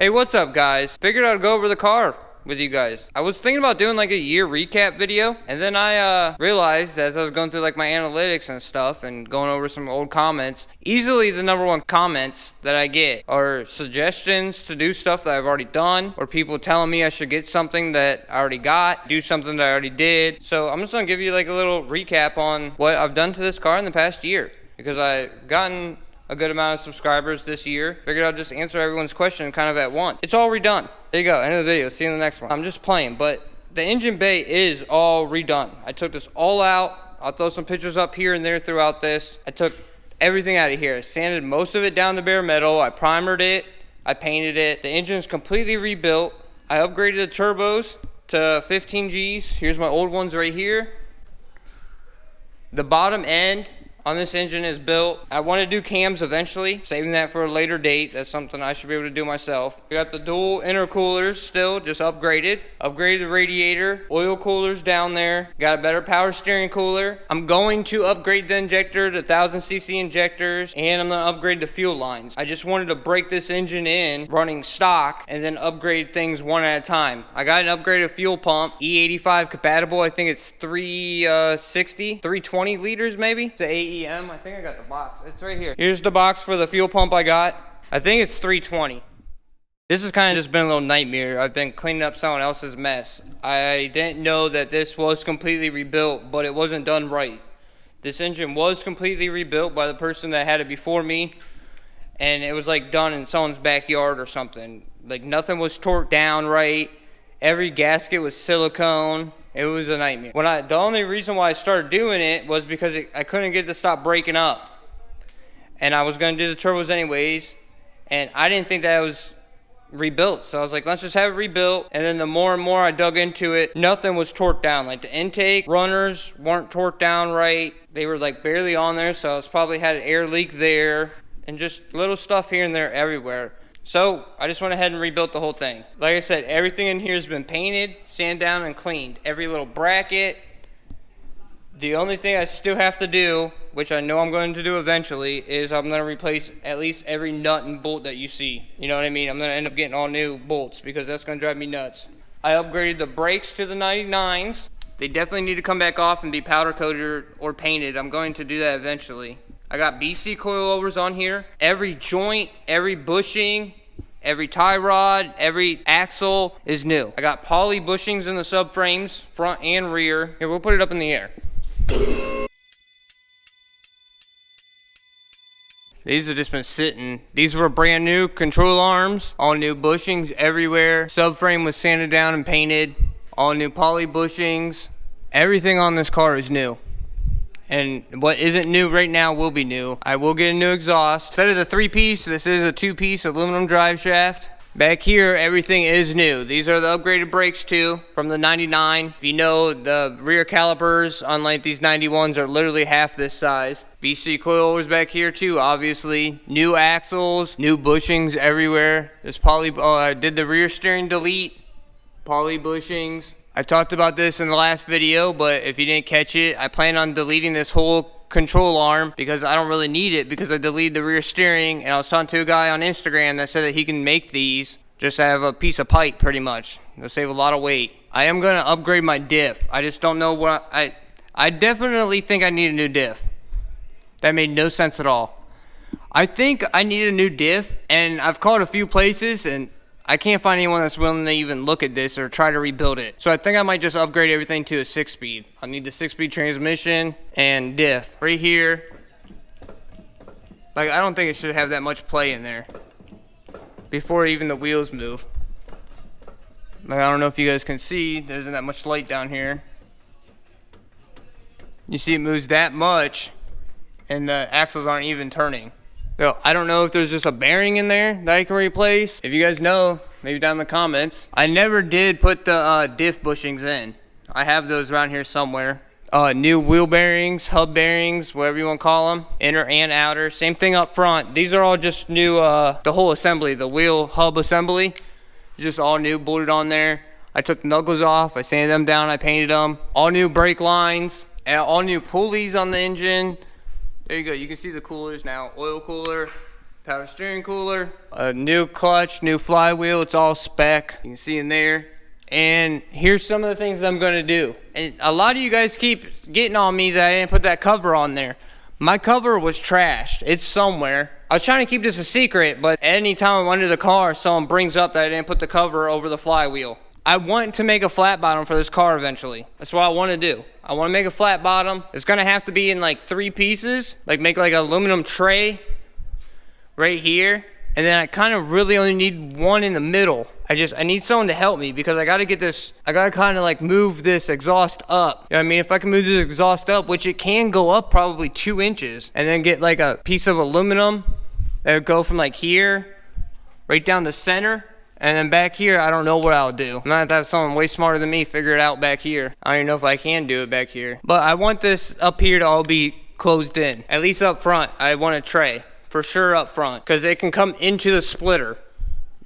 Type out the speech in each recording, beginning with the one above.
Hey, what's up guys? Figured I'd go over the car with you guys. I was thinking about doing like a year recap video, and then I realized as I was going through like my analytics and stuff and going over some old comments, easily the #1 comments that I get are suggestions to do stuff that I've already done, or people telling me I should get something that I already got, do something that I already did. So I'm just gonna give you like a little recap on what I've done to this car in the past year, because I've gotten a good amount of subscribers this year. Figured I'd just answer everyone's question kind of at once. It's all redone. There you go, end of the video. See you in the next one. I'm just playing, but the engine bay is all redone. I took this all out. I'll throw some pictures up here and there throughout this. I took everything out of here. I sanded most of it down to bare metal. I primered it. I painted it. The engine is completely rebuilt. I upgraded the turbos to 15 Gs. Here's my old ones right here. The bottom end on this engine is built. I want to do cams eventually, saving that for a later date. That's something I should be able to do myself. We got the dual intercoolers still, just upgraded. Upgraded the radiator, oil coolers down there. Got a better power steering cooler. I'm going to upgrade the injector to 1000cc injectors, and I'm going to upgrade the fuel lines. I just wanted to break this engine in running stock and then upgrade things one at a time. I got an upgraded fuel pump, E85 compatible. I think it's 320 liters maybe. It's an AEM. I think I got the box. It's right here. Here's the box for the fuel pump I got. I think it's 320. This has kind of just been a little nightmare. I've been cleaning up someone else's mess. I didn't know that this was completely rebuilt, but it wasn't done right. This engine was completely rebuilt by the person that had it before me, and it was like done in someone's backyard or something. Like nothing was torqued down right. Every gasket was silicone. It was a nightmare. The only reason why I started doing it was because I couldn't get it to stop breaking up. And I was going to do the turbos anyways. And I didn't think that it was rebuilt. So I was like, let's just have it rebuilt. And then the more and more I dug into it, nothing was torqued down. Like the intake runners weren't torqued down right. They were like barely on there. So it's probably had an air leak there. And just little stuff here and there everywhere. So I just went ahead and rebuilt the whole thing. Like I said, everything in here has been painted, sanded down, and cleaned. Every little bracket. The only thing I still have to do, which I know I'm going to do eventually, is I'm going to replace at least every nut and bolt that you see. You know what I mean? I'm going to end up getting all new bolts because that's going to drive me nuts. I upgraded the brakes to the 99s. They definitely need to come back off and be powder coated or painted. I'm going to do that eventually. I got BC coilovers on here. Every joint, every bushing, every tie rod, every axle is new. I got poly bushings in the subframes, front and rear. Here, we'll put it up in the air. These have just been sitting. These were brand new control arms, all new bushings everywhere. Subframe was sanded down and painted. All new poly bushings. Everything on this car is new. And what isn't new right now will be new. I will get a new exhaust. Instead of the 3-piece, this is a 2-piece aluminum drive shaft. Back here, everything is new. These are the upgraded brakes too, from the 99. If you know, the rear calipers, unlike these 91s, are literally half this size. BC coilovers back here too, obviously. New axles, new bushings everywhere. This I did the rear steering delete, poly bushings. I talked about this in the last video, but if you didn't catch it, I plan on deleting this whole control arm because I don't really need it because I deleted the rear steering, and I was talking to a guy on Instagram that said that he can make these just to have a piece of pipe pretty much. It'll save a lot of weight. I am going to upgrade my diff. I just don't know what I definitely think I need a new diff. That made no sense at all. I think I need a new diff, and I've called a few places and I can't find anyone that's willing to even look at this or try to rebuild it. So I think I might just upgrade everything to a 6-speed. I need the 6-speed transmission and diff. Right here. Like, I don't think it should have that much play in there before even the wheels move. Like, I don't know if you guys can see. There isn't that much light down here. You see it moves that much and the axles aren't even turning. So I don't know if there's just a bearing in there that I can replace. If you guys know, maybe down in the comments. I never did put the diff bushings in. I have those around here somewhere. New wheel bearings, hub bearings, whatever you want to call them. Inner and outer. Same thing up front. These are all just new, the whole assembly, the wheel hub assembly. Just all new, bolted on there. I took the knuckles off. I sanded them down. I painted them. All new brake lines. All new pulleys on the engine. There you go. You can see the coolers now. Oil cooler, power steering cooler, a new clutch, new flywheel. It's all spec. You can see in there. And here's some of the things that I'm gonna do. And a lot of you guys keep getting on me that I didn't put that cover on there. My cover was trashed. It's somewhere. I was trying to keep this a secret, but anytime I'm under the car, someone brings up that I didn't put the cover over the flywheel. I want to make a flat bottom for this car eventually. That's what I want to do. I want to make a flat bottom. It's gonna have to be in like 3 pieces, like make like an aluminum tray right here. And then I kind of really only need one in the middle. I need someone to help me because I gotta get this, I gotta kind of like move this exhaust up. You know what I mean? If I can move this exhaust up, which it can go up probably 2 inches, and then get like a piece of aluminum that would go from like here, right down the center, and then back here, I don't know what I'll do. I'm gonna have to have someone way smarter than me figure it out back here. I don't even know if I can do it back here. But I want this up here to all be closed in. At least up front, I want a tray. For sure up front, because it can come into the splitter.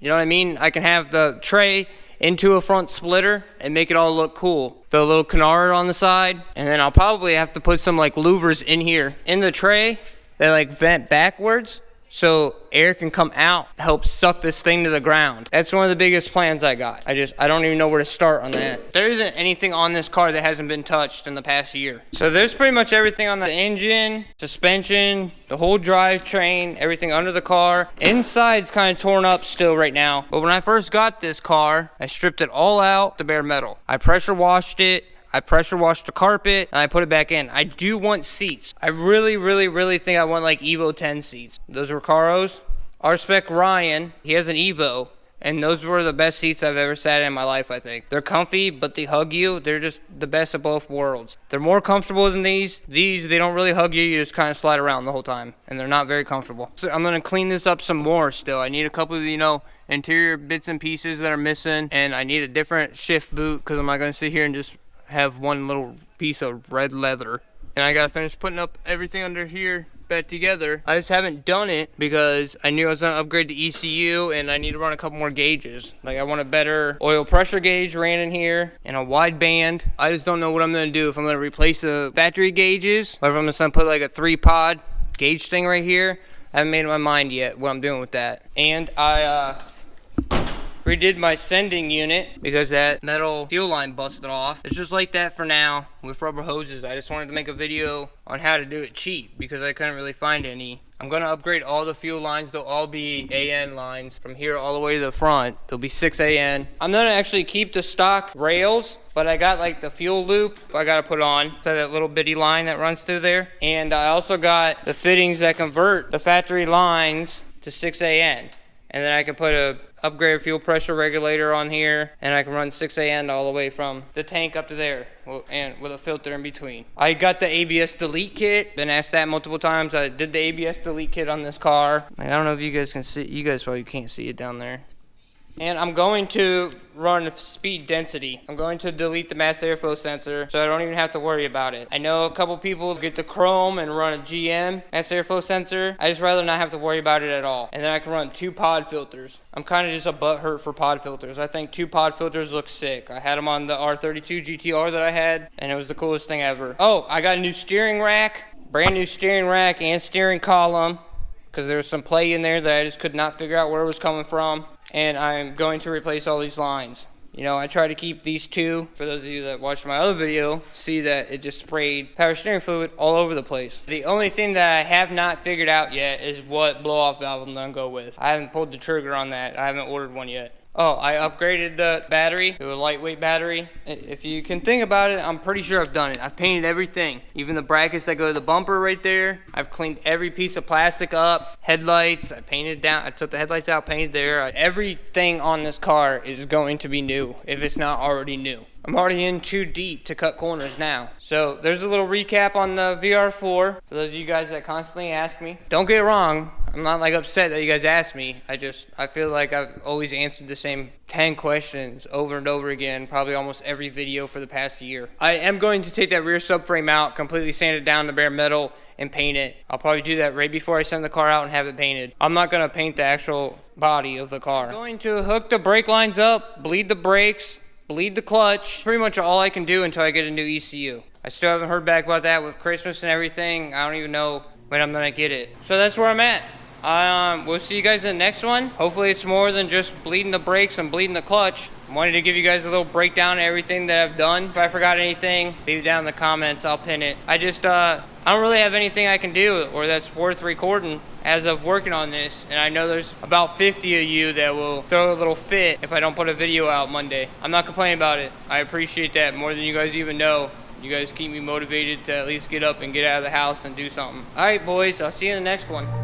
You know what I mean? I can have the tray into a front splitter and make it all look cool. The little canard on the side, and then I'll probably have to put some like louvers in here in the tray that like vent backwards so air can come out, help suck this thing to the ground. That's one of the biggest plans I got. I don't even know where to start on that. There isn't anything on this car that hasn't been touched in the past year. So there's pretty much everything on the engine, suspension, the whole drivetrain, everything under the car. Inside's kind of torn up still right now. But when I first got this car, I stripped it all out to bare metal. I pressure washed it. I pressure washed the carpet and I put it back in. I do want seats. I really think I want like Evo 10 seats. Those Recaros. R-Spec Ryan, he has an Evo, and those were the best seats I've ever sat in my life, I think. They're comfy, but they hug you. They're just the best of both worlds. They're more comfortable than these. These, they don't really hug you. You just kind of slide around the whole time, and they're not very comfortable. So I'm gonna clean this up some more still. I need a couple of, you know, interior bits and pieces that are missing, and I need a different shift boot because I'm not gonna sit here and just have one little piece of red leather. And I gotta finish putting up everything under here back together. I just haven't done it because I knew I was gonna upgrade the ECU and I need to run a couple more gauges. Like I want a better oil pressure gauge ran in here and a wide band. I just don't know what I'm gonna do, if I'm gonna replace the factory gauges or if I'm just gonna put like a 3-pod gauge thing right here. I haven't made up my mind yet what I'm doing with that. And I redid my sending unit because that metal fuel line busted off. It's just like that for now with rubber hoses. I just wanted to make a video on how to do it cheap because I couldn't really find any. I'm gonna upgrade all the fuel lines. They'll all be AN lines from here all the way to the front. There'll be 6 AN. I'm gonna actually keep the stock rails, but I got like the fuel loop I gotta put on. So that little bitty line that runs through there. And I also got the fittings that convert the factory lines to 6 AN. And then I can put a upgraded fuel pressure regulator on here, and I can run 6 AN all the way from the tank up to there, and with a filter in between. I got the ABS delete kit. Been asked that multiple times. I did the ABS delete kit on this car. I don't know if you guys can see. You guys probably can't see it down there. And I'm going to run speed density. I'm going to delete the mass airflow sensor so I don't even have to worry about it. I know a couple people get the chrome and run a GM mass airflow sensor. I just rather not have to worry about it at all. And then I can run 2 pod filters. I'm kind of just a butthurt for pod filters. I think 2 pod filters look sick. I had them on the R32 GTR that I had, and it was the coolest thing ever. Oh, I got a new steering rack, brand new steering rack and steering column, because there was some play in there that I just could not figure out where it was coming from. And I'm going to replace all these lines. You know, I try to keep these 2. For those of you that watched my other video, see that it just sprayed power steering fluid all over the place. The only thing that I have not figured out yet is what blow-off valve I'm gonna go with. I haven't pulled the trigger on that. I haven't ordered one yet. Oh, I upgraded the battery to a lightweight battery. If you can think about it, I'm pretty sure I've done it. I've painted everything. Even the brackets that go to the bumper right there. I've cleaned every piece of plastic up. Headlights, I painted down. I took the headlights out, painted there. Everything on this car is going to be new, if it's not already new. I'm already in too deep to cut corners now. So there's a little recap on the VR4 for those of you guys that constantly ask me. Don't get it wrong, I'm not like upset that you guys ask me. I feel like I've always answered the same 10 questions over and over again, probably almost every video for the past year. I am going to take that rear subframe out, completely sand it down to bare metal and paint it. I'll probably do that right before I send the car out and have it painted. I'm not gonna paint the actual body of the car. I'm going to hook the brake lines up, bleed the brakes, bleed the clutch. Pretty much all I can do until I get a new ECU. I still haven't heard back about that with Christmas and everything. I don't even know when I'm gonna get it. So that's where I'm at. We'll see you guys in the next one. Hopefully it's more than just bleeding the brakes and bleeding the clutch. I wanted to give you guys a little breakdown of everything that I've done. If I forgot anything, leave it down in the comments. I'll pin it. I don't really have anything I can do or that's worth recording as of working on this. And I know there's about 50 of you that will throw a little fit if I don't put a video out Monday. I'm not complaining about it. I appreciate that more than you guys even know. You guys keep me motivated to at least get up and get out of the house and do something. All right, boys, I'll see you in the next one.